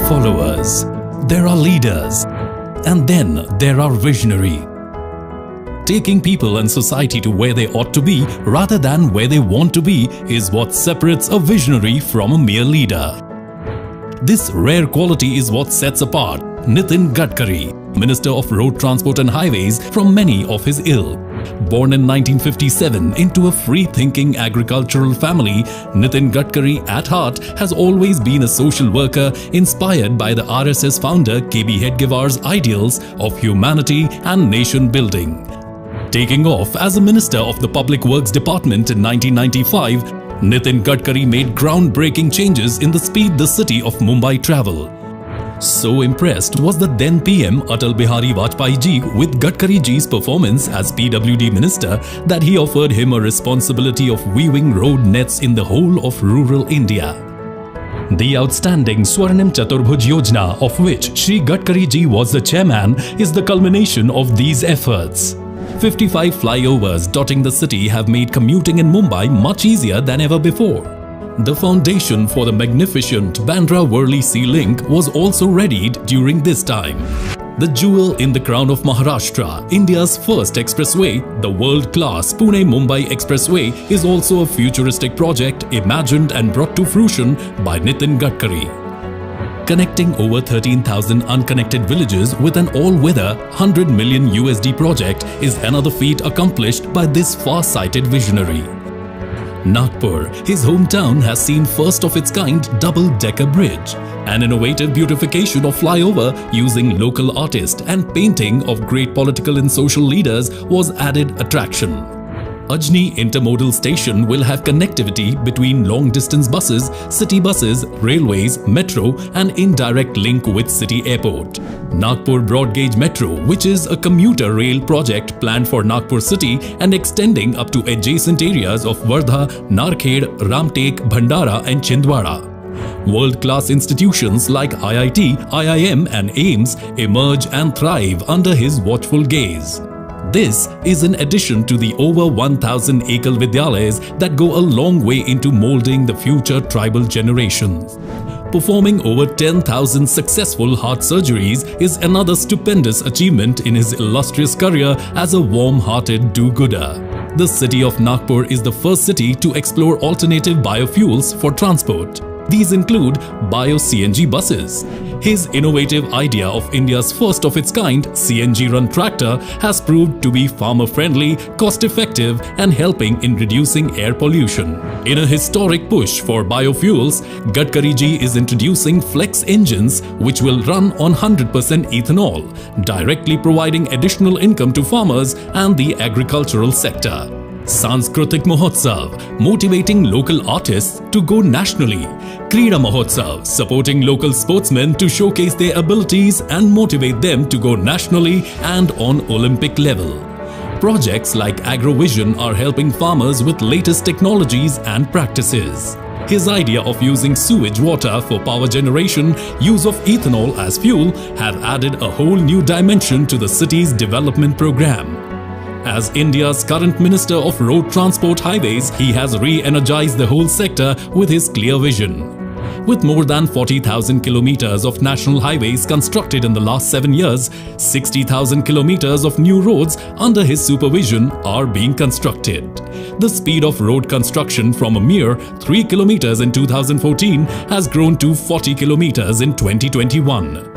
followers, there are leaders, and then there are visionary. Taking people and society to where they ought to be rather than where they want to be is what separates a visionary from a mere leader. This rare quality is what sets apart Nitin Gadkari, Minister of Road Transport and Highways, from many of his ilk. Born in 1957 into a free-thinking agricultural family, Nitin Gadkari at heart has always been a social worker inspired by the RSS founder KB Hedgewar's ideals of humanity and nation building. Taking off as a Minister of the Public Works Department in 1995, Nitin Gadkari made groundbreaking changes in the speed the city of Mumbai travel. So impressed was the then PM Atal Bihari Vajpayee ji with Gadkari ji's performance as PWD Minister that he offered him a responsibility of weaving road nets in the whole of rural India. The outstanding Swarnim Chaturbhuj Yojana, of which Shri Gadkari ji was the chairman, is the culmination of these efforts. 55 flyovers dotting the city have made commuting in Mumbai much easier than ever before. The foundation for the magnificent Bandra-Worli Sea Link was also readied during this time. The jewel in the crown of Maharashtra, India's first expressway, the world-class Pune-Mumbai Expressway, is also a futuristic project imagined and brought to fruition by Nitin Gadkari. Connecting over 13,000 unconnected villages with an all-weather $100 million project is another feat accomplished by this far-sighted visionary. Nagpur, his hometown, has seen first of its kind double-decker bridge. An innovative beautification of flyover using local artists and painting of great political and social leaders was added attraction. Ajni Intermodal Station will have connectivity between long-distance buses, city buses, railways, metro and indirect link with city airport. Nagpur Broad-Gauge Metro, which is a commuter rail project planned for Nagpur city and extending up to adjacent areas of Wardha, Narkhed, Ramtek, Bhandara and Chhindwara. World-class institutions like IIT, IIM and AIIMS emerge and thrive under his watchful gaze. This is in addition to the over 1,000 Ekal Vidyalayas that go a long way into molding the future tribal generations. Performing over 10,000 successful heart surgeries is another stupendous achievement in his illustrious career as a warm-hearted do-gooder. The city of Nagpur is the first city to explore alternative biofuels for transport. These include bio-CNG buses. His innovative idea of India's first of its kind CNG-run tractor has proved to be farmer-friendly, cost-effective and helping in reducing air pollution. In a historic push for biofuels, Gadkari ji is introducing flex engines which will run on 100% ethanol, directly providing additional income to farmers and the agricultural sector. Sanskritik Mahotsav, motivating local artists to go nationally. Krida Mahotsav, supporting local sportsmen to showcase their abilities and motivate them to go nationally and on Olympic level. Projects like AgroVision are helping farmers with latest technologies and practices. His idea of using sewage water for power generation, use of ethanol as fuel have added a whole new dimension to the city's development program. As India's current Minister of Road Transport Highways, he has re-energized the whole sector with his clear vision. With more than 40,000 kilometers of national highways constructed in the last 7 years, 60,000 kilometers of new roads under his supervision are being constructed. The speed of road construction from a mere 3 kilometers in 2014 has grown to 40 kilometers in 2021.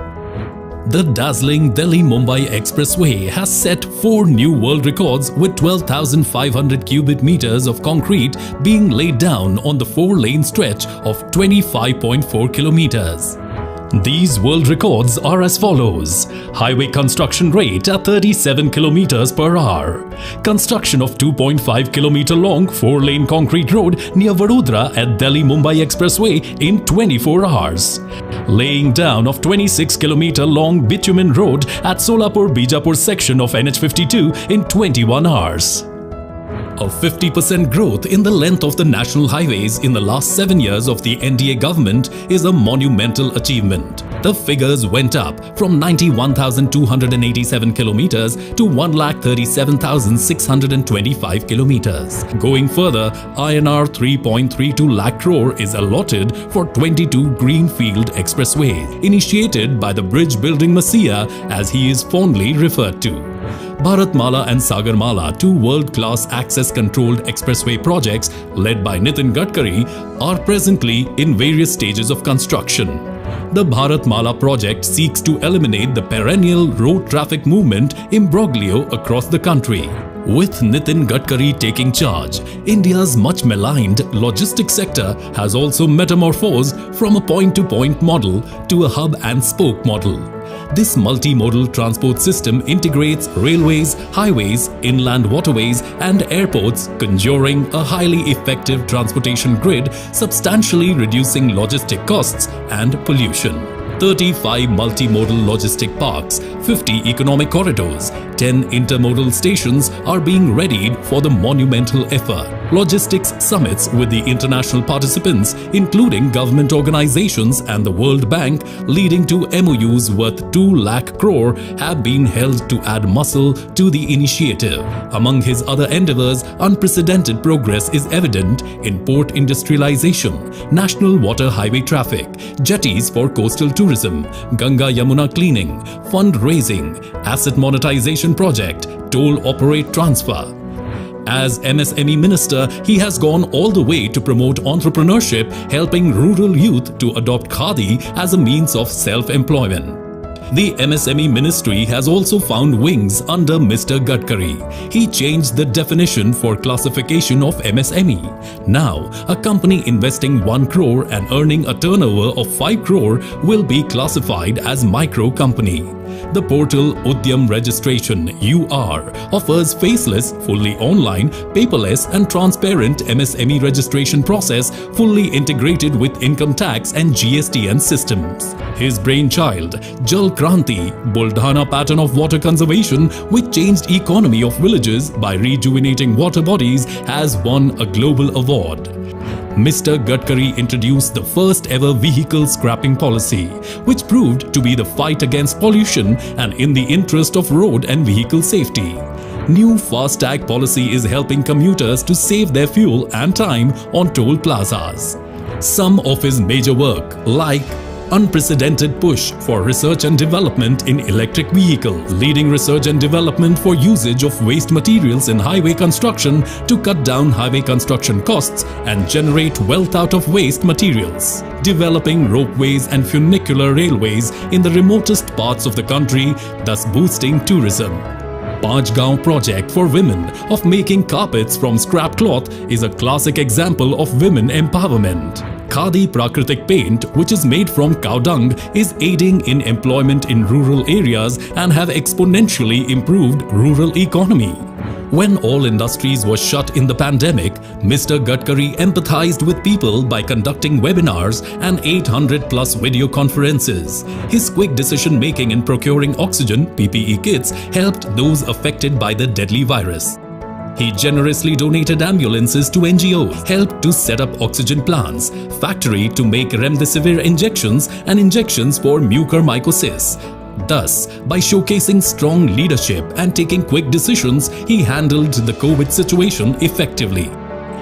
The dazzling Delhi-Mumbai Expressway has set 4 new world records with 12,500 cubic meters of concrete being laid down on the 4-lane stretch of 25.4 kilometers. These world records are as follows: highway construction rate at 37 kilometers per hour, construction of 2.5 kilometer long 4-lane concrete road near Vadodara at Delhi-Mumbai Expressway in 24 hours, laying down of 26 kilometer long bitumen road at Solapur-Bijapur section of NH52 in 21 hours. A 50% growth in the length of the national highways in the last 7 years of the NDA government is a monumental achievement. The figures went up from 91,287 kilometers to 1,37,625 kilometers. Going further, INR 3.32 lakh crore is allotted for 22 Greenfield Expressways, initiated by the bridge building messiah, as he is fondly referred to. Bharatmala and Sagarmala, two world-class access-controlled expressway projects led by Nitin Gadkari, are presently in various stages of construction. The Bharatmala project seeks to eliminate the perennial road traffic movement imbroglio across the country. With Nitin Gadkari taking charge, India's much maligned logistics sector has also metamorphosed from a point-to-point model to a hub-and-spoke model. This multimodal transport system integrates railways, highways, inland waterways and airports, conjuring a highly effective transportation grid, substantially reducing logistic costs and pollution. 35 multimodal logistic parks, 50 economic corridors, 10 intermodal stations are being readied for the monumental effort. Logistics summits with the international participants, including government organizations and the World Bank, leading to MOUs worth 2 lakh crore, have been held to add muscle to the initiative. Among his other endeavors, unprecedented progress is evident in port industrialization, national water highway traffic, jetties for coastal tourism, Ganga Yamuna cleaning, fundraising, asset monetization project, toll operate transfer. As MSME Minister, he has gone all the way to promote entrepreneurship, helping rural youth to adopt Khadi as a means of self-employment. The MSME Ministry has also found wings under Mr. Gadkari. He changed the definition for classification of MSME. Now, a company investing 1 crore and earning a turnover of 5 crore will be classified as micro company. The portal Udyam Registration (UR) offers faceless, fully online, paperless and transparent MSME registration process, fully integrated with income tax and GSTN systems. His brainchild, Jal Kranti, Buldhana pattern of water conservation which changed economy of villages by rejuvenating water bodies, has won a global award. Mr. Gadkari introduced the first ever vehicle scrapping policy, which proved to be the fight against pollution and in the interest of road and vehicle safety. New FASTag policy is helping commuters to save their fuel and time on toll plazas. Some of his major work, like unprecedented push for research and development in electric vehicles, leading research and development for usage of waste materials in highway construction to cut down highway construction costs and generate wealth out of waste materials, developing ropeways and funicular railways in the remotest parts of the country, thus boosting tourism. Panchgaon project for women of making carpets from scrap cloth is a classic example of women empowerment. Khadi Prakritik paint, which is made from cow dung, is aiding in employment in rural areas and have exponentially improved rural economy. When all industries were shut in the pandemic, Mr. Gadkari empathized with people by conducting webinars and 800 plus video conferences. His quick decision making in procuring oxygen (PPE) kits helped those affected by the deadly virus. He generously donated ambulances to NGOs, helped to set up oxygen plants, factory to make remdesivir injections and injections for mucormycosis. Thus, by showcasing strong leadership and taking quick decisions, he handled the COVID situation effectively.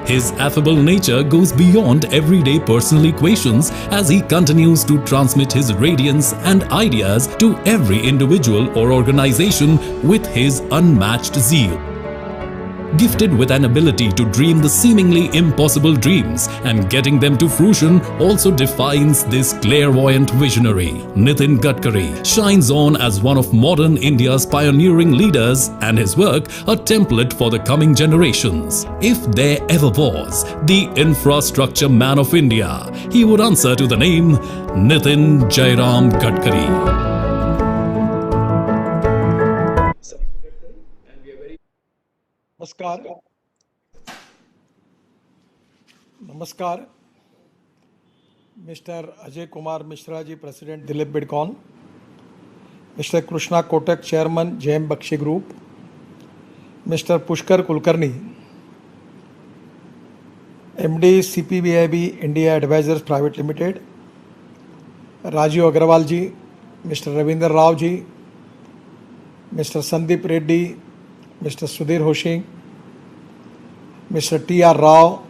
His affable nature goes beyond everyday personal equations as he continues to transmit his radiance and ideas to every individual or organization with his unmatched zeal. Gifted with an ability to dream the seemingly impossible dreams and getting them to fruition also defines this clairvoyant visionary. Nitin Gadkari shines on as one of modern India's pioneering leaders and his work a template for the coming generations. If there ever was the infrastructure man of India, he would answer to the name Nitin Jairam Gadkari. नमस्कार नमस्कार mister Ajay Kumar Mishra ji president Dilip Buildcon, mister Krishna Kotak chairman JM Baxi group, mister Pushkar Kulkarni MD CPBIB India Advisors Private Limited, Rajiv Agrawal ji, Mr. Ravinder Rao ji, Mr. Sandeep Reddy, Mr. Sudhir Hoshing, Mr. T.R. Rao,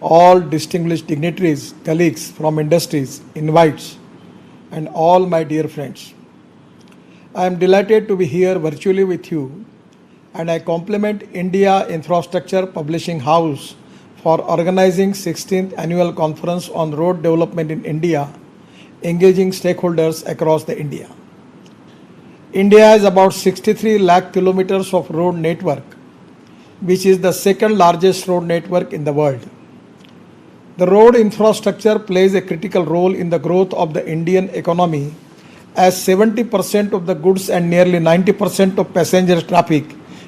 all distinguished dignitaries, colleagues from industries, invites, and all my dear friends. I am delighted to be here virtually with you, and I compliment India Infrastructure Publishing House for organizing 16th Annual Conference on Road Development in India, engaging stakeholders across the India. India has about 63 lakh kilometers of road network, which is the second largest road network in the world. The road infrastructure plays a critical role in the growth of the Indian economy, as 70% of the goods and nearly 90% of passenger traffic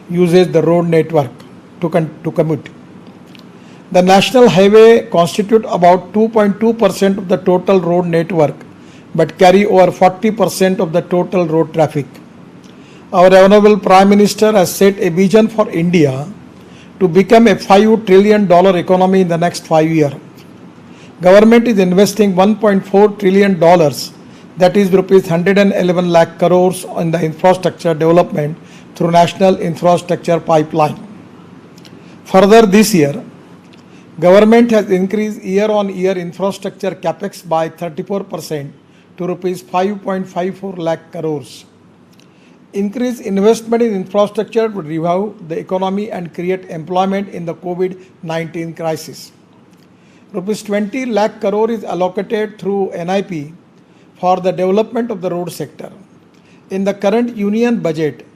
uses the road network to commute. The national highway constitute about 2.2% of the total road network, but carry over 40% of the total road traffic. Our Honorable Prime Minister has set a vision for India to become a $5 trillion economy in the next 5 years. Government is investing $1.4 trillion, that is rupees 111 lakh crores, in the infrastructure development through National Infrastructure Pipeline. Further, this year, Government has increased year-on-year infrastructure capex by 34% to rupees 5.54 lakh crores. Increased investment in infrastructure would revive the economy and create employment in the COVID-19 crisis. Rupees 20 lakh crore is allocated through NIP for the development of the road sector. In the current union budget,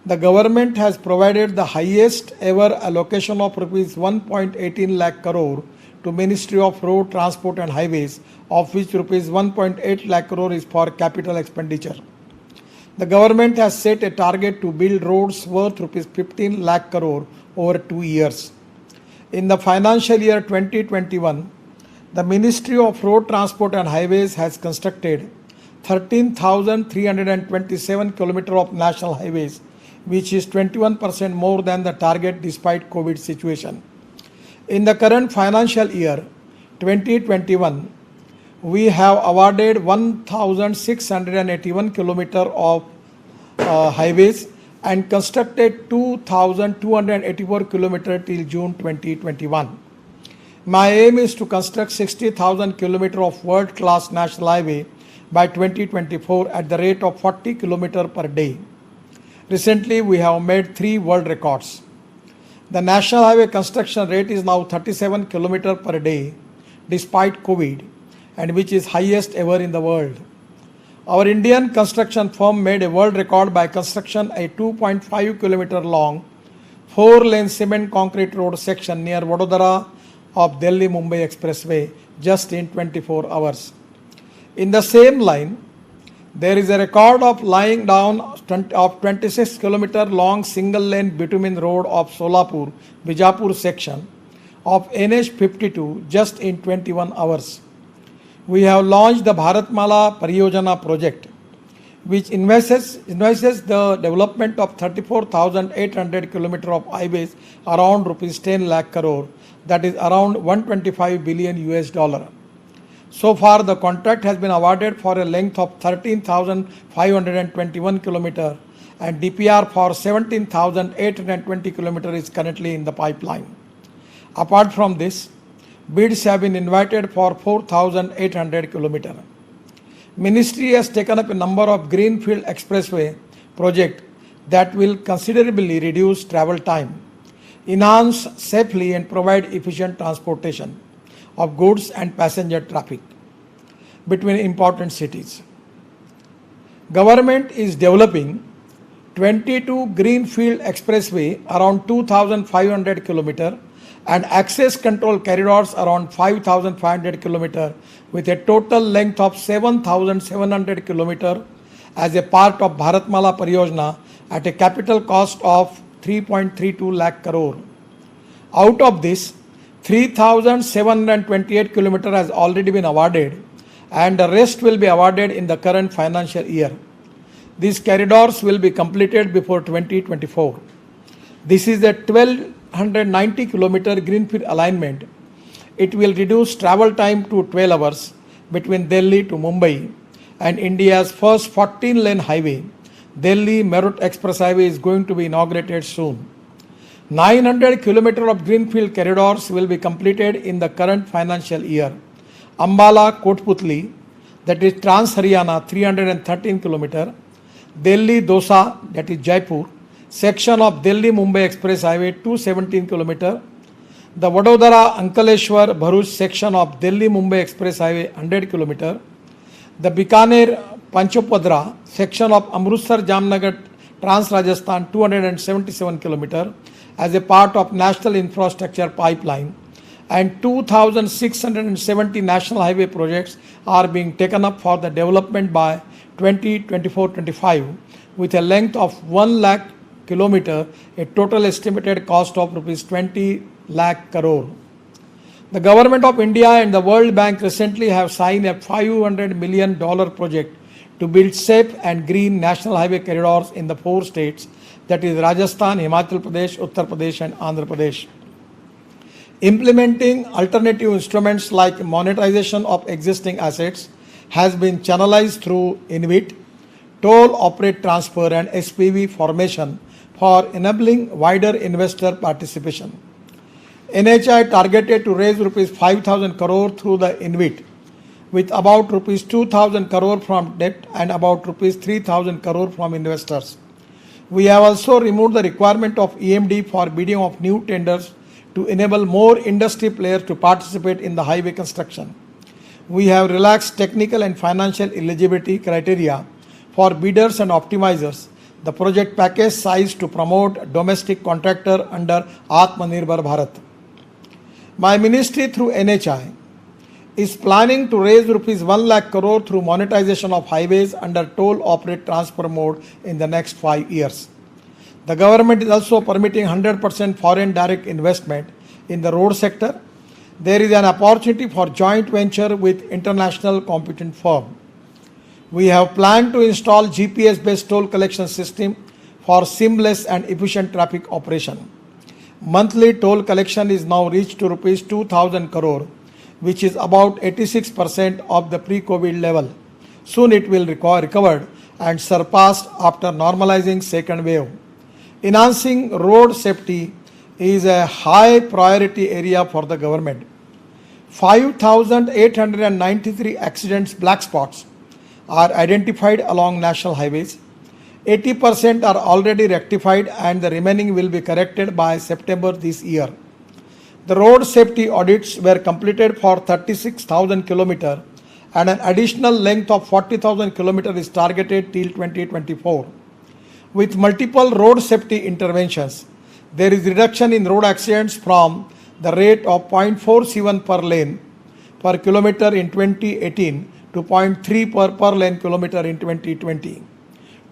the government has provided the highest ever allocation of rupees 1.18 lakh crore to Ministry of Road, Transport and Highways, of which rupees 1.8 lakh crore is for capital expenditure. The government has set a target to build roads worth rupees 15 lakh crore over 2 years. In the financial year 2021, the Ministry of Road, Transport and Highways has constructed 13,327 km of national highways, which is 21% more than the target despite COVID situation. In the current financial year 2021, we have awarded 1,681 km of highways and constructed 2,284 km till June 2021. My aim is to construct 60,000 km of world-class national highway by 2024 at the rate of 40 km per day. Recently, we have made 3 world records. The national highway construction rate is now 37 km per day despite COVID, and which is highest ever in the world. Our Indian construction firm made a world record by construction a 2.5 km long 4-lane cement concrete road section near Vadodara of Delhi-Mumbai Expressway just in 24 hours. In the same line, there is a record of laying down of 26 km long single-lane bitumen road of Solapur-Bijapur section of NH 52 just in 21 hours. We have launched the Bharatmala Pariyojana project, which invests the development of 34,800 km of highways around rupees 10 lakh crore, that is around 125 billion US dollar. So far, the contract has been awarded for a length of 13,521 km, and DPR for 17,820 km is currently in the pipeline. Apart from this, bids have been invited for 4,800 km. Ministry has taken up a number of greenfield expressway projects that will considerably reduce travel time, enhance safely and provide efficient transportation of goods and passenger traffic between important cities. Government is developing 22 greenfield expressway around 2,500 km and access control corridors around 5,500 km with a total length of 7,700 km as a part of Bharatmala Pariyojana at a capital cost of 3.32 lakh crore. Out of this, 3,728 km has already been awarded, and the rest will be awarded in the current financial year. These corridors will be completed before 2024. This is a 12 190-kilometer greenfield alignment, it will reduce travel time to 12 hours between Delhi to Mumbai, and India's first 14-lane highway, Delhi Meerut Express Highway, is going to be inaugurated soon. 900 kilometers of greenfield corridors will be completed in the current financial year. Ambala Kotputli, that is Trans Haryana, 313 kilometers. Delhi Dosa, that is Jaipur, section of Delhi Mumbai Express Highway, 217 kilometers. The Vadodara Ankaleshwar Bharuch section of Delhi Mumbai Express Highway, 100 kilometers. The Bikaner Panchopadra section of Amritsar Jamnagar Trans Rajasthan, 277 kilometers, as a part of National Infrastructure Pipeline, and 2,670 national highway projects are being taken up for the development by 2024-25 with a length of 1 lakh kilometer, a total estimated cost of rupees 20 lakh crore. The Government of India and the World Bank recently have signed a $500 million project to build safe and green national highway corridors in the 4 states, that is Rajasthan, Himachal Pradesh, Uttar Pradesh and Andhra Pradesh. Implementing alternative instruments like monetization of existing assets has been channelized through InvIT, toll operate transfer and SPV formation for enabling wider investor participation. NHI targeted to raise rupees 5,000 crore through the InvIT, with about rupees 2,000 crore from debt and about rupees 3,000 crore from investors. We have also removed the requirement of EMD for bidding of new tenders to enable more industry players to participate in the highway construction. We have relaxed technical and financial eligibility criteria for bidders and optimizers the project package size to promote domestic contractor under Atmanirbhar Bharat. My ministry through NHI is planning to raise rupees 1 lakh crore through monetization of highways under toll operate transfer mode in the next 5 years. The government is also permitting 100% foreign direct investment in the road sector. There is an opportunity for joint venture with international competent firm. We have planned to install GPS-based toll collection system for seamless and efficient traffic operation. Monthly toll collection is now reached to rupees 2,000 crore, which is about 86% of the pre-COVID level. Soon it will recovered and surpassed after normalizing second wave. Enhancing road safety is a high priority area for the government. 5,893 accidents black spots are identified along national highways. 80% are already rectified and the remaining will be corrected by September this year. The road safety audits were completed for 36,000 kilometers and an additional length of 40,000 kilometers is targeted till 2024. With multiple road safety interventions, there is reduction in road accidents from the rate of 0.47 per lane per kilometer in 2018 to 0.3 per lane kilometer in 2020.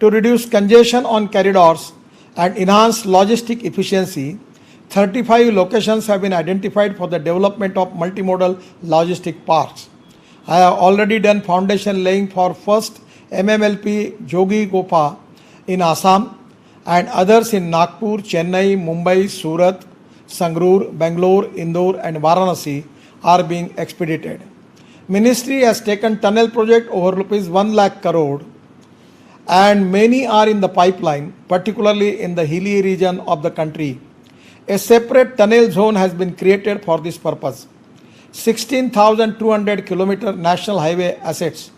To reduce congestion on corridors and enhance logistic efficiency, 35 locations have been identified for the development of multimodal logistic parks. I have already done foundation laying for first MMLP Jogi Gopa in Assam and others in Nagpur, Chennai, Mumbai, Surat, Sangrur, Bangalore, Indore and Varanasi are being expedited. Ministry has taken tunnel project over rupees 1 lakh crore and many are in the pipeline, particularly in the hilly region of the country. A separate tunnel zone has been created for this purpose. 16,200 kilometer national highway assets,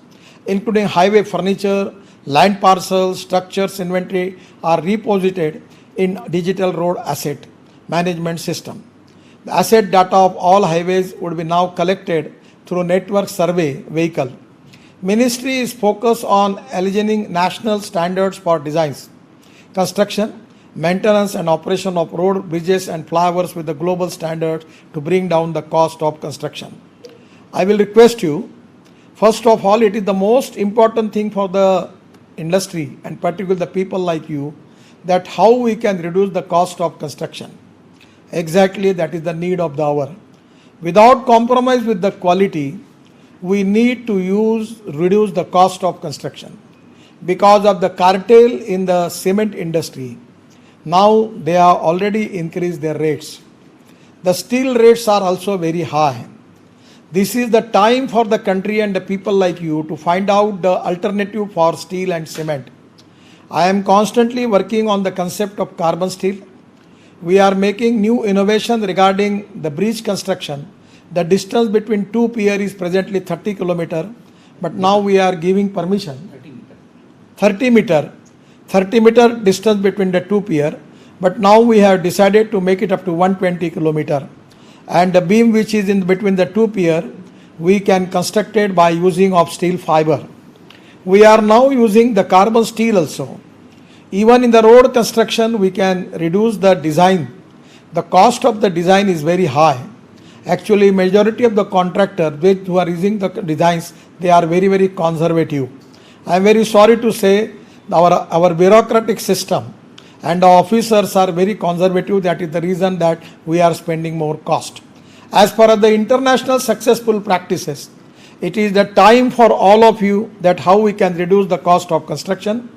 including highway furniture, land parcels, structures, inventory are reposited in digital road asset management system. The asset data of all highways would be now collected through network survey vehicle. Ministry is focused on aligning national standards for designs, construction, maintenance and operation of road, bridges and flyovers with the global standards to bring down the cost of construction. I will request you, first of all, it is the most important thing for the industry and particularly the people like you, that how we can reduce the cost of construction. Exactly, that is the need of the hour. Without compromise with the quality, we need to reduce the cost of construction. Because of the cartel in the cement industry, Now they have already increased their rates. The steel rates are also very high. This is the time for the country and the people like you to find out the alternative for steel and cement. I am constantly working on the concept of carbon steel. We are making new innovation regarding the bridge construction. The distance between two piers is presently 30 km, but now we are giving permission 30 meter distance between the two piers, but now we have decided to make it up to 120 km. And the beam which is in between the two piers, we can construct it by using of steel fiber. We are now using the carbon steel also. Even in the road construction, we can reduce the design. The cost of the design is very high. Actually, majority of the contractors who are using the designs, they are very, very conservative. I am very sorry to say our bureaucratic system and the officers are very conservative. That is the reason that we are spending more cost. As per the international successful practices, it is the time for all of you that how we can reduce the cost of construction,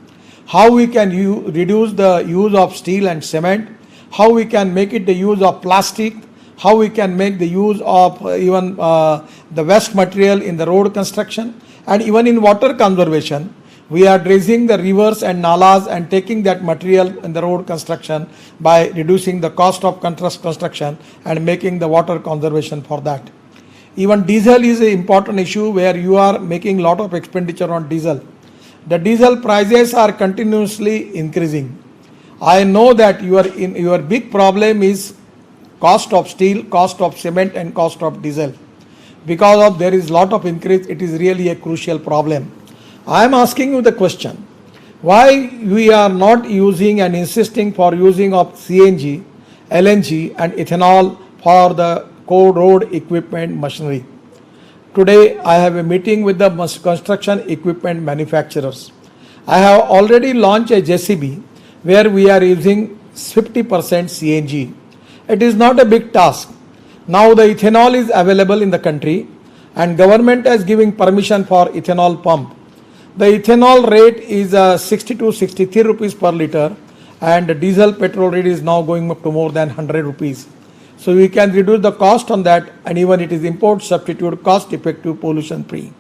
how we can reduce the use of steel and cement, how we can make it the use of plastic, how we can make the use of even the waste material in the road construction, and even in water conservation. We are dredging the rivers and nalas and taking that material in the road construction by reducing the cost of construction and making the water conservation for that. Even diesel is an important issue where you are making lot of expenditure on diesel. The diesel prices are continuously increasing. I know that your big problem is cost of steel, cost of cement and cost of diesel. Because of there is lot of increase, it is really a crucial problem. I am asking you the question, why we are not using and insisting for using of CNG, LNG and ethanol for the core road equipment machinery. Today I have a meeting with the construction equipment manufacturers. I have already launched a JCB where we are using 50% CNG. It is not a big task. Now the ethanol is available in the country and government is giving permission for ethanol pump. The ethanol rate is 60 to 63 rupees per liter and the diesel petrol rate is now going up to more than 100 rupees. So we can reduce the cost on that, and even it is import substitute, cost effective, pollution free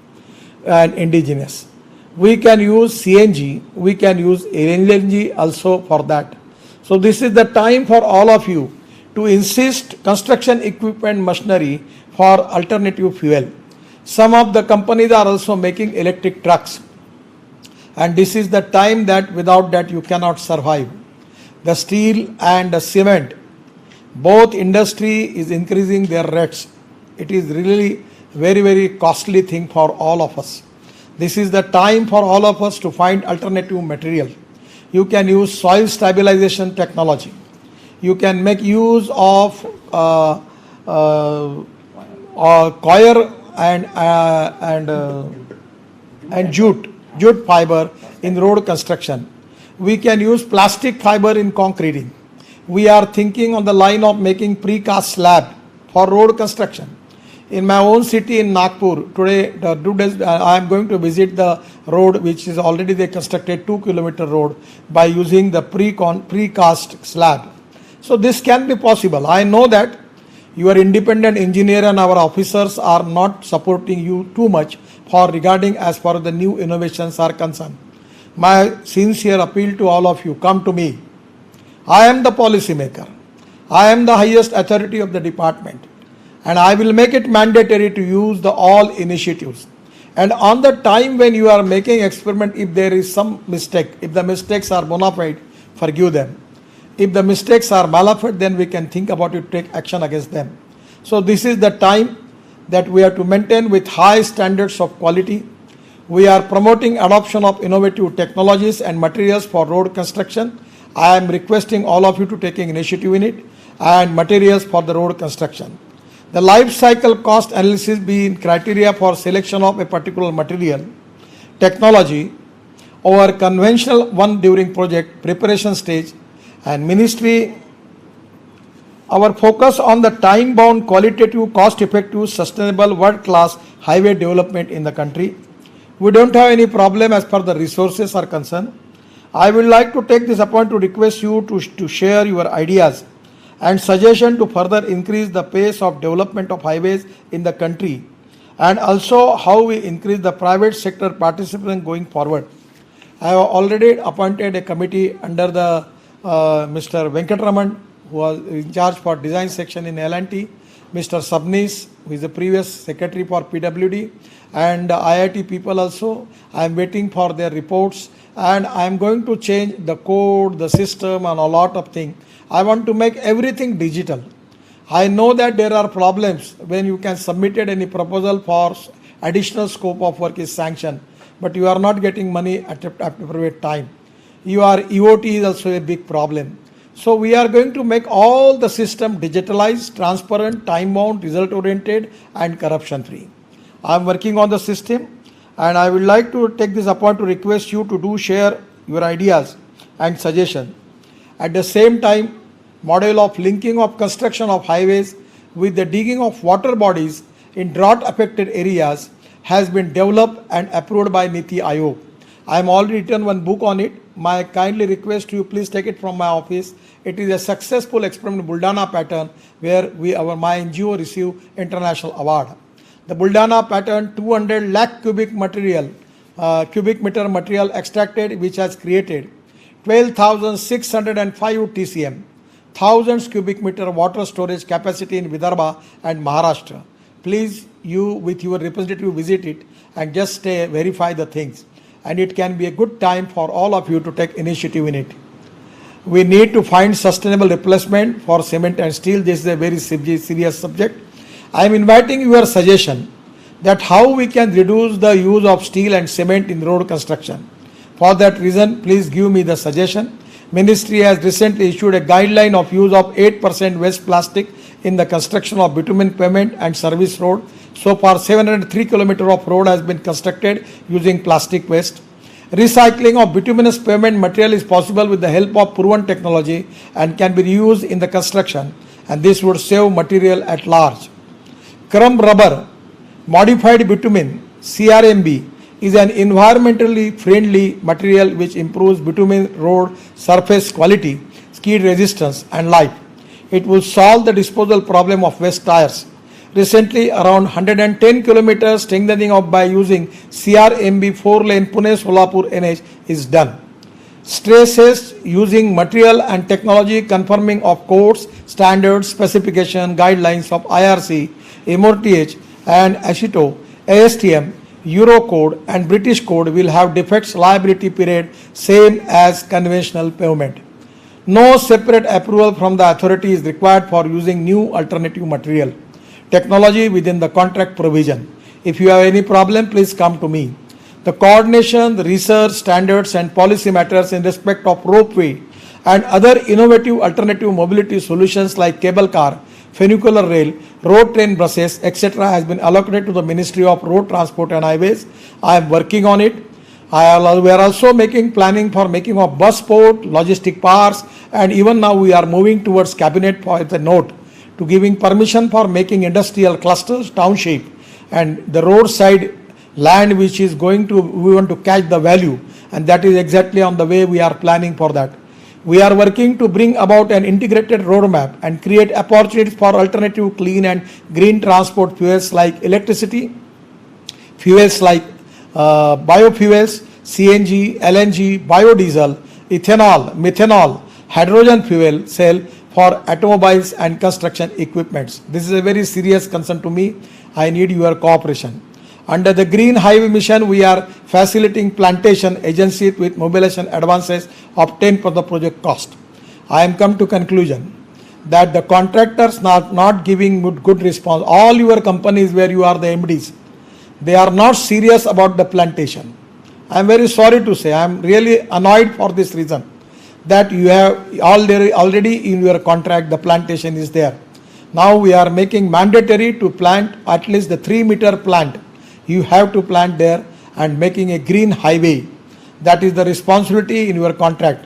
and indigenous. We can use CNG, we can use LNG also for that. So this is the time for all of you to insist construction equipment machinery for alternative fuel. Some of the companies are also making electric trucks. And this is the time that without that you cannot survive. The steel and the cement, both industry is increasing their rates. It is really very, very costly thing for all of us. This is the time for all of us to find alternative material. You can use soil stabilization technology. You can make use of coir and jute fiber in road construction. We can use plastic fiber in concreting. We are thinking on the line of making precast slab for road construction. In my own city in Nagpur, today I am going to visit the road which is already they constructed 2 kilometer road by using the precast slab. So this can be possible. I know that your independent engineer and our officers are not supporting you too much for regarding as far as the new innovations are concerned. My sincere appeal to all of you, come to me. I am the policy maker. I am the highest authority of the department, and I will make it mandatory to use the all initiatives. And on the time when you are making experiment, if there is some mistake, if the mistakes are bona fide, forgive them. If the mistakes are malafide, then we can think about it, take action against them. So this is the time that we have to maintain with high standards of quality. We are promoting adoption of innovative technologies and materials for road construction. I am requesting all of you to take initiative in it, and materials for the road construction. The life cycle cost analysis being criteria for selection of a particular material, technology over conventional one during project preparation stage, and ministry. Our focus on the time-bound, qualitative, cost-effective, sustainable, world-class highway development in the country. We don't have any problem as far the resources are concerned. I would like to take this opportunity to request you to share your ideas and suggestion to further increase the pace of development of highways in the country, and also how we increase the private sector participation going forward. I have already appointed a committee under the Mr. Venkatraman, who was in charge for design section in L&T, Mr. Sabnis, who is the previous secretary for PWD, and IIT people also. I am waiting for their reports, and I am going to change the code, the system, and a lot of things. I want to make everything digital. I know that there are problems when you can submit any proposal for additional scope of work is sanctioned, but you are not getting money at appropriate time. Your EOT is also a big problem. So we are going to make all the system digitalized, transparent, time-bound, result-oriented, and corruption-free. I am working on the system, and I would like to take this opportunity to request you to share your ideas and suggestions. At the same time, model of linking of construction of highways with the digging of water bodies in drought affected areas has been developed and approved by Niti Aayog. I am already written one book on it. My kindly request you, please take it from my office. It is a successful experiment Buldana pattern where my NGO received international award. The Buldana pattern, 200 lakh cubic meter material extracted, which has created 12,605 TCM, thousands cubic meter water storage capacity in Vidarbha and Maharashtra. Please, you with your representative visit it and just verify the things. And it can be a good time for all of you to take initiative in it. We need to find sustainable replacement for cement and steel. This is a very serious subject. I am inviting your suggestion that how we can reduce the use of steel and cement in road construction. For that reason, please give me the suggestion. Ministry has recently issued a guideline of use of 8% waste plastic in the construction of bitumen pavement and service road. So far, 703 km of road has been constructed using plastic waste. Recycling of bituminous pavement material is possible with the help of proven technology and can be reused in the construction, and this would save material at large. Crumb rubber, modified bitumen, CRMB, is an environmentally friendly material which improves bitumen road surface quality, skid resistance, and life. It will solve the disposal problem of waste tires. Recently, around 110 kilometers strengthening of by using CRMB 4-lane Pune-Solapur NH is done. Stresses using material and technology confirming of codes, standards, specification, guidelines of IRC, MOTH, and ASTM, Eurocode, and British Code will have defects liability period same as conventional pavement. No separate approval from the authority is required for using new alternative material. Technology within the contract provision. If you have any problem, please come to me. The coordination, the research, standards, and policy matters in respect of ropeway and other innovative alternative mobility solutions like cable car, funicular rail, road train buses, etc. has been allocated to the Ministry of Road Transport and Highways. I am working on it. We are also planning for making of bus port, logistic parks, and even now we are moving towards cabinet for the note to giving permission for making industrial clusters, township, and the roadside land which is we want to catch the value, and that is exactly on the way we are planning for that. We are working to bring about an integrated roadmap and create opportunities for alternative clean and green transport fuels like electricity, fuels like biofuels, CNG, LNG, biodiesel, ethanol, methanol, hydrogen fuel cell for automobiles and construction equipments. This is a very serious concern to me. I need your cooperation. Under the Green Highway Mission, we are facilitating plantation agencies with mobilization advances obtained for the project cost. I am come to conclusion that the contractors are not giving good response. All your companies where you are the MDs, they are not serious about the plantation. I am very sorry to say, I am really annoyed for this reason, that you have already in your contract the plantation is there. Now we are making mandatory to plant at least the 3-meter plant. You have to plant there and making a green highway. That is the responsibility in your contract.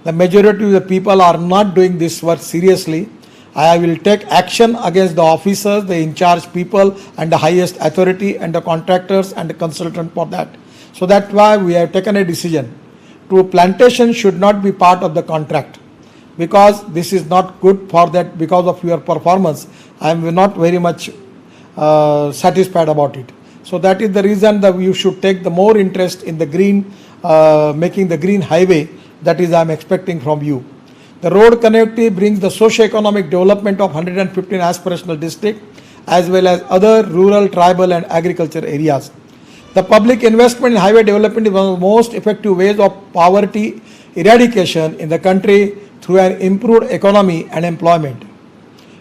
The majority of the people are not doing this work seriously. I will take action against the officers, the in charge people, and the highest authority, and the contractors and the consultant for that. So that's why we have taken a decision to plantation should not be part of the contract, because this is not good for that. Because of your performance, I am not very much satisfied about it. So that is the reason that you should take the more interest in the green, making the green highway. That is I am expecting from you. The road connectivity brings the socio-economic development of 115 aspirational districts as well as other rural, tribal and agriculture areas. The public investment in highway development is one of the most effective ways of poverty eradication in the country through an improved economy and employment.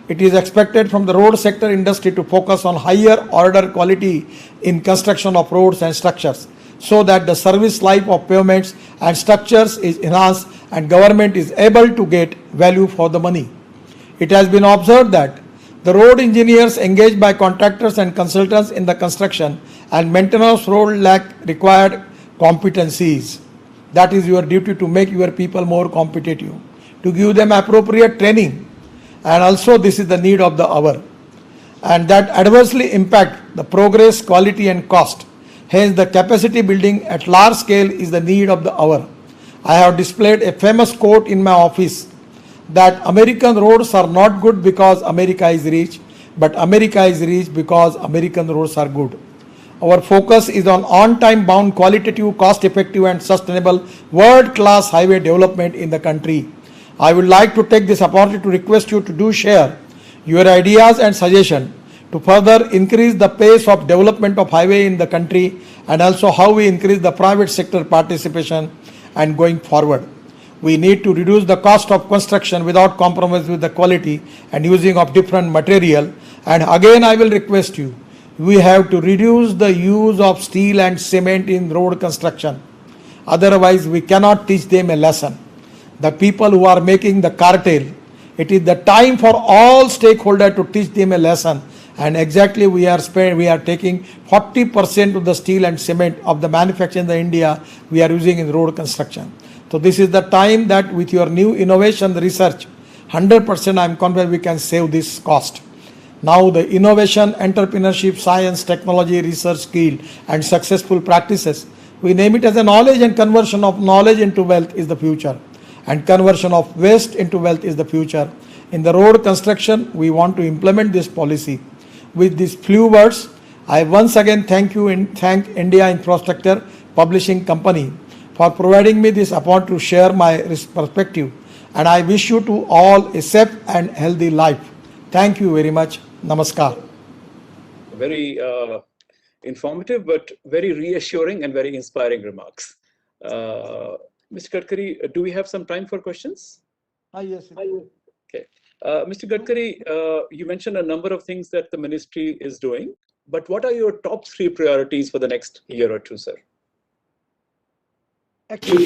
It is expected from the road sector industry to focus on higher order quality in construction of roads and structures, so that the service life of pavements and structures is enhanced and government is able to get value for the money. It has been observed that the road engineers engaged by contractors and consultants in the construction and maintenance of road lack required competencies. That is your duty, to make your people more competitive, to give them appropriate training, and also this is the need of the hour, and that adversely impact the progress, quality and cost. Hence the capacity building at large scale is the need of the hour. I have displayed a famous quote in my office that American roads are not good because America is rich, but America is rich because American roads are good. Our focus is on time bound, qualitative, cost effective and sustainable world-class highway development in the country. I would like to take this opportunity to request you to do share your ideas and suggestions to further increase the pace of development of highway in the country, and also how we increase the private sector participation and going forward. We need to reduce the cost of construction without compromise with the quality and using of different material. And again I will request you, we have to reduce the use of steel and cement in road construction. Otherwise we cannot teach them a lesson. The people who are making the cartel, it is the time for all stakeholders to teach them a lesson. And exactly we are taking 40% of the steel and cement of the manufacturing in the India we are using in road construction. So this is the time that with your new innovation research, 100% I am confident we can save this cost. Now the innovation, entrepreneurship, science, technology, research, skill and successful practices, we name it as a knowledge, and conversion of knowledge into wealth is the future, and conversion of waste into wealth is the future. In the road construction, we want to implement this policy. With these few words, I once again thank you and thank India Infrastructure Publishing Company for providing me this opportunity to share my perspective, and I wish you to all a safe and healthy life. Thank you very much. Namaskar. Very informative, but very reassuring and very inspiring remarks. Mr. Gadkari, do we have some time for questions? Yes. Okay. Mr. Gadkari, you mentioned a number of things that the ministry is doing, but what are your top 3 priorities for the next year or two, sir? Actually,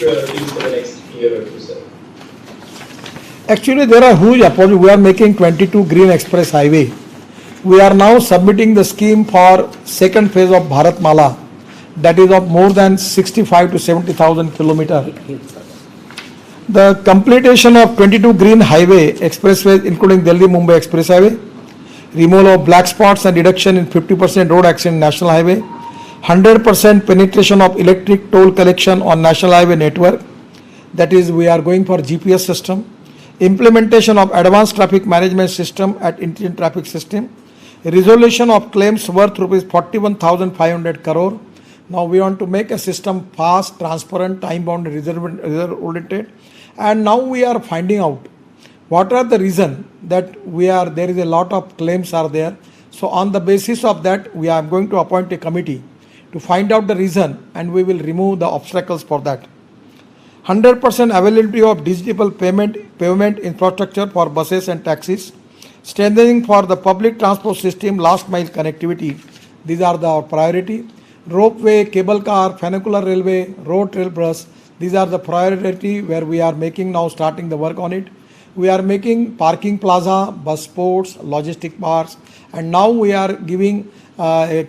there are huge opportunities. We are making 22 green express highway. We are now submitting the scheme for second phase of Bharat Mala, that is of more than 65 to 70,000 kilometers. The completion of 22 green highway expressways, including Delhi-Mumbai Express Highway, removal of black spots and reduction in 50% road accident national highway, 100% penetration of electric toll collection on national highway network, that is we are going for GPS system, implementation of advanced traffic management system at intelligent traffic system, resolution of claims worth rupees 41,500 crore. Now we want to make a system fast, transparent, time bound, result oriented, and now we are finding out what are the reason that there is a lot of claims are there. So on the basis of that, we are going to appoint a committee to find out the reason, and we will remove the obstacles for that. 100% availability of digital payment infrastructure for buses and taxis, strengthening for the public transport system, last mile connectivity. These are the priority. Ropeway, cable car, funicular railway, road rail bus. These are the priority where we are making now, starting the work on it. We are making parking plaza, bus ports, logistic parks, and now we are giving a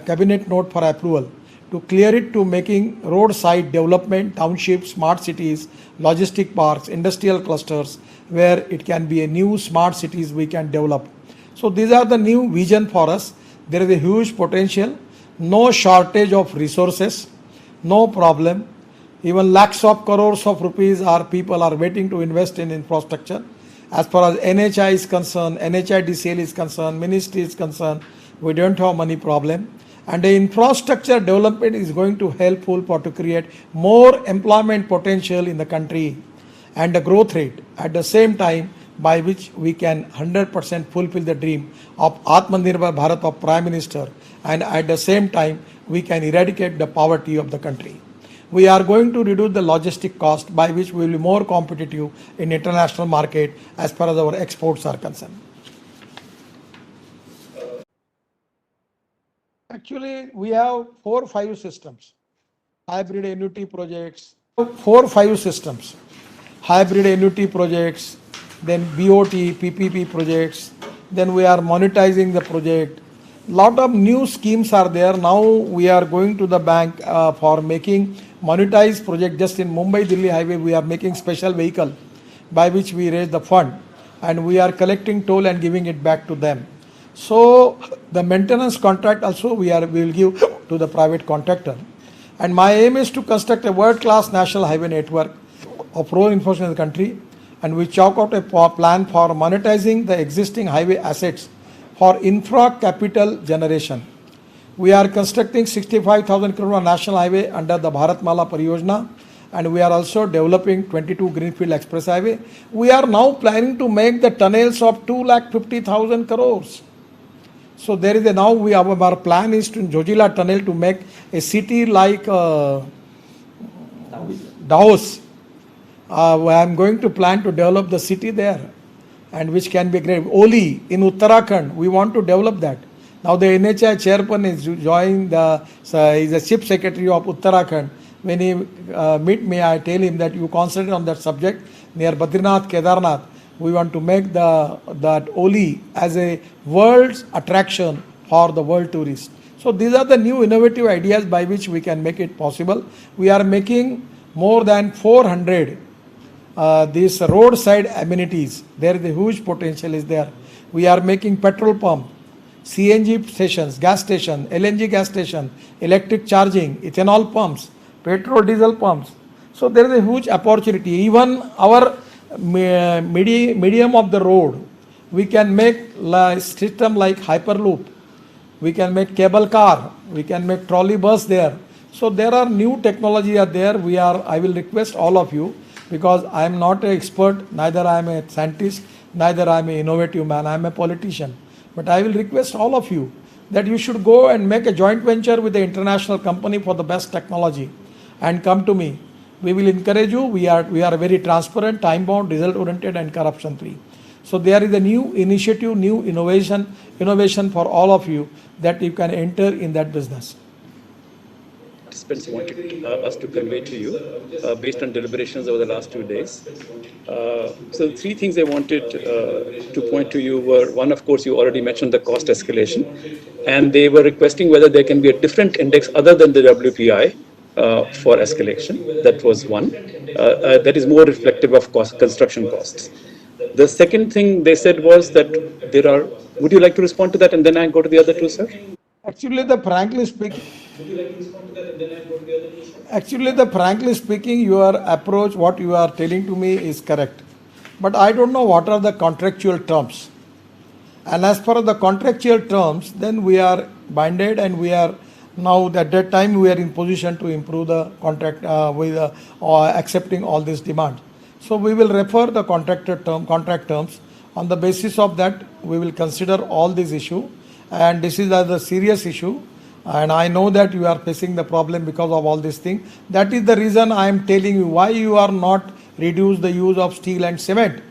cabinet note for approval to clear it to making roadside development, townships, smart cities, logistic parks, industrial clusters, where it can be a new smart cities we can develop. So these are the new vision for us. There is a huge potential, no shortage of resources, no problem. Even lakhs of crores of rupees are people are waiting to invest in infrastructure. As far as NHI is concerned, NHIDCL is concerned, ministry is concerned, we don't have money problem. And the infrastructure development is going to help for to create more employment potential in the country and the growth rate at the same time by which we can 100% fulfill the dream of Atmanirbhar Bharat of Prime Minister, and at the same time we can eradicate the poverty of the country. We are going to reduce the logistic cost by which we will be more competitive in international market as far as our exports are concerned. Actually, we have 4-5 systems, hybrid annuity projects, 4-5 systems, hybrid annuity projects, then BOT, PPP projects, then we are monetizing the project. Lot of new schemes are there. Now we are going to the bank for making monetized project. Just in Mumbai-Delhi highway, we are making special vehicle by which we raise the fund and we are collecting toll and giving it back to them. So the maintenance contract also we will give to the private contractor. And my aim is to construct a world-class national highway network of road enforcement in the country, and we chalk out a plan for monetizing the existing highway assets for infra capital generation. We are constructing 65,000 crore national highway under the Bharatmala Pariyojana, and we are also developing 22 Greenfield Express Highway. We are now planning to make the tunnels of 2,50,000 crores. So there is our plan is to in Jojila tunnel to make a city like Davos. I am going to plan to develop the city there, and which can be great. Oli in Uttarakhand, we want to develop that. Now the NHI chairman is joining is the chief secretary of Uttarakhand. When he meet me, I tell him that you concentrate on that subject near Badrinath, Kedarnath. We want to make that Oli as a world's attraction for the world tourists. So these are the new innovative ideas by which we can make it possible. We are making more than 400 these roadside amenities. There is a huge potential is there. We are making petrol pump, CNG stations, gas station, LNG gas station, electric charging, ethanol pumps, petrol diesel pumps. So there is a huge opportunity. Even our medium of the road, we can make system like Hyperloop, we can make cable car, we can make trolley bus there. So there are new technology are there. I will request all of you, because I am not an expert, neither I am a scientist, neither I am an innovative man, I am a politician. But I will request all of you that you should go and make a joint venture with the international company for the best technology and come to me. We will encourage you. We are very transparent, time bound, result oriented and corruption free. So there is a new initiative, new innovation for all of you that you can enter in that business. Participants wanted us to convey to you based on deliberations over the last 2 days. So 3 things I wanted to point to you were, one, of course, you already mentioned the cost escalation, and they were requesting whether there can be a different index other than the WPI for escalation. That was one. That is more reflective of construction costs. The second thing they said was that there are, would you like to respond to that and then I go to the other two, sir? Actually, frankly speaking, your approach, what you are telling to me is correct. But I don't know what are the contractual terms. And as far as the contractual terms, then we are binded, and we are now at that time we are in position to improve the contract with accepting all these demands. So we will refer the contract terms. On the basis of that, we will consider all these issues. And this is a serious issue, and I know that you are facing the problem because of all these things. That is the reason I am telling you why you are not reduce the use of steel and cement,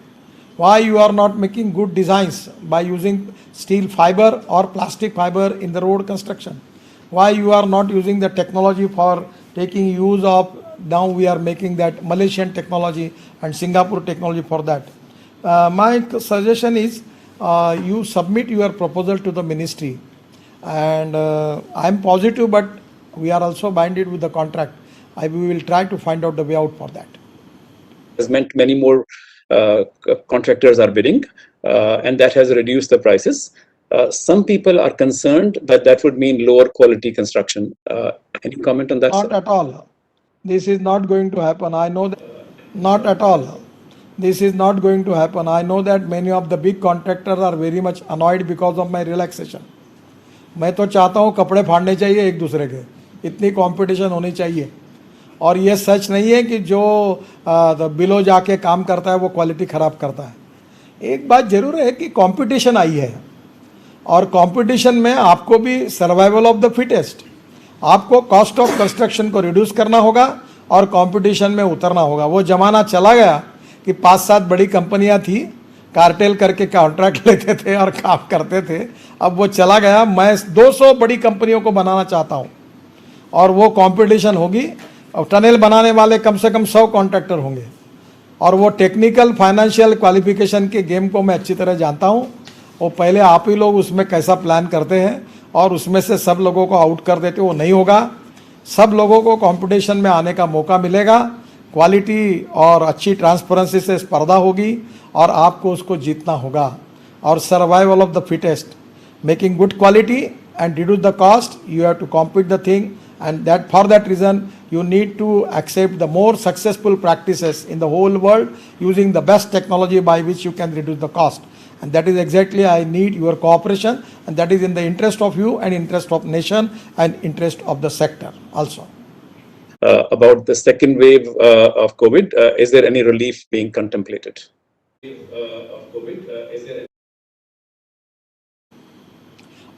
why you are not making good designs by using steel fiber or plastic fiber in the road construction, why you are not using the technology for taking use of, now we are making that Malaysian technology and Singapore technology for that. My suggestion is, you submit your proposal to the ministry, and I am positive, but we are also binded with the contract. We will try to find out the way out for that. Has meant many more contractors are bidding, and that has reduced the prices. Some people are concerned that that would mean lower quality construction. Any comment on that, Not sir? at all. This is not going to happen. I know that. Not at all. This is not going to happen. I know that many of the big contractors are very much annoyed because of my relaxation. मैं तो चाहता हूँ कपड़े फाड़ने चाहिए एक दूसरे के, इतनी कंपटीशन होनी चाहिए। और ये सच नहीं है कि जो बिलो जाके काम करता है वो क्वालिटी ख़राब करता है। एक बात ज़रूर है कि कंपटीशन आई है, और कंपटीशन में आपको भी सर्वाइवल ऑफ द फिटेस्ट, आपको कॉस्ट ऑफ कंस्ट्रक्शन को रिड्यूस करना होगा और कंपटीशन में उतरना होगा। वो ज़माना चला गया कि 5-7 बड़ी कंपनियां थी, कार्टेल करके कॉन्ट्रैक्ट लेते थे और काम करते थे। अब वो चला गया। मैं 200 बड़ी कंपनियों को बनाना चाहता हूँ और वो कंपटीशन होगी। और टनल बनाने वाले कम से कम 100 कॉन्ट्रैक्टर होंगे, और वो टेक्निकल फाइनेंशियल क्वालिफिकेशन के गेम को मैं अच्छी तरह जानता हूँ। वो पहले आप ही लोग उसमें कैसा प्लान करते हैं और उसमें से सब लोगों को आउट कर देते, वो नहीं होगा। सब लोगों को कंपटीशन में आने का मौका मिलेगा, क्वालिटी और अच्छी ट्रांसपेरेंसी से स्पर्धा होगी और आपको उसको जीतना होगा। और survival of the fittest, making good quality and reduce the cost, you have to compete the thing, and that for that reason you need to accept the more successful practices in the whole world using the best technology by which you can reduce the cost. And that is exactly I need your cooperation, and that is in the interest of you and interest of nation and interest of the sector also. About the second wave of COVID, is there any relief being contemplated?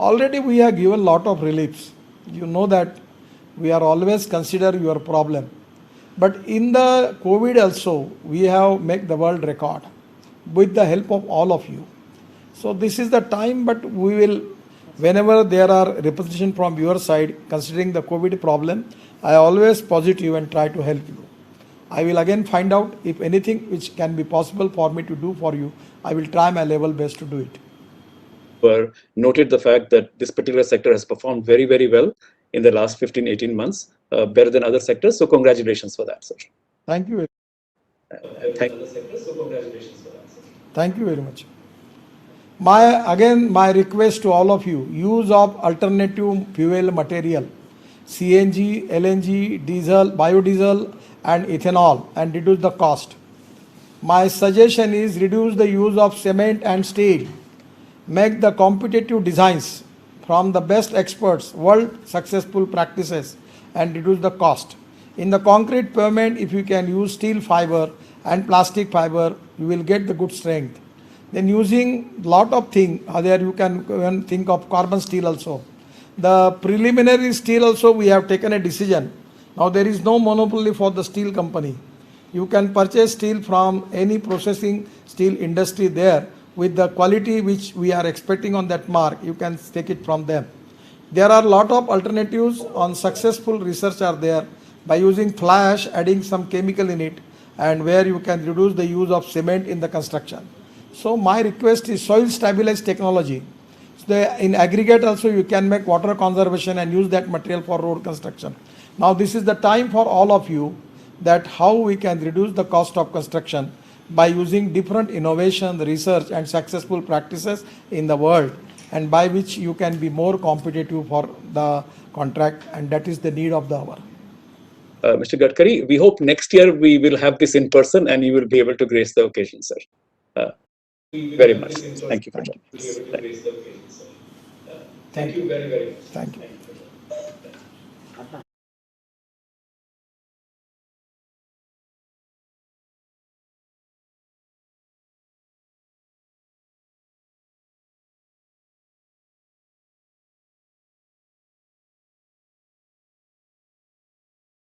Already we have given lot of reliefs. You know that we are always consider your problem. But in the COVID also, we have make the world record with the help of all of you. So this is the time, but we will, whenever there are representation from your side, considering the COVID problem, I always positive and try to help you. I will again find out if anything which can be possible for me to do for you. I will try my level best to do it. Noted the fact that this particular sector has performed very, very well in the last 15-18 months, better than other sectors. So congratulations for that, sir. Thank you. Thank you very much. My request to all of you, use of alternative fuel material, CNG, LNG, diesel, biodiesel and ethanol, and reduce the cost. My suggestion is reduce the use of cement and steel. Make the competitive designs from the best experts, world successful practices, and reduce the cost. In the concrete pavement, if you can use steel fiber and plastic fiber, you will get the good strength. Then using lot of things, there you can think of carbon steel also. The preliminary steel also we have taken a decision. Now there is no monopoly for the steel company. You can purchase steel from any processing steel industry there. With the quality which we are expecting on that mark, you can take it from them. There are a lot of alternatives on successful research are there by using fly ash, adding some chemical in it, and where you can reduce the use of cement in the construction. So my request is soil stabilized technology. So in aggregate also you can make water conservation and use that material for road construction. Now this is the time for all of you that how we can reduce the cost of construction by using different innovation, research and successful practices in the world, and by which you can be more competitive for the contract, and that is the need of the hour. Mr. Gadkari, we hope next year we will have this in person and you will be able to grace the occasion, sir. Very much. Thank you for joining us. Thank you very much. Thank you.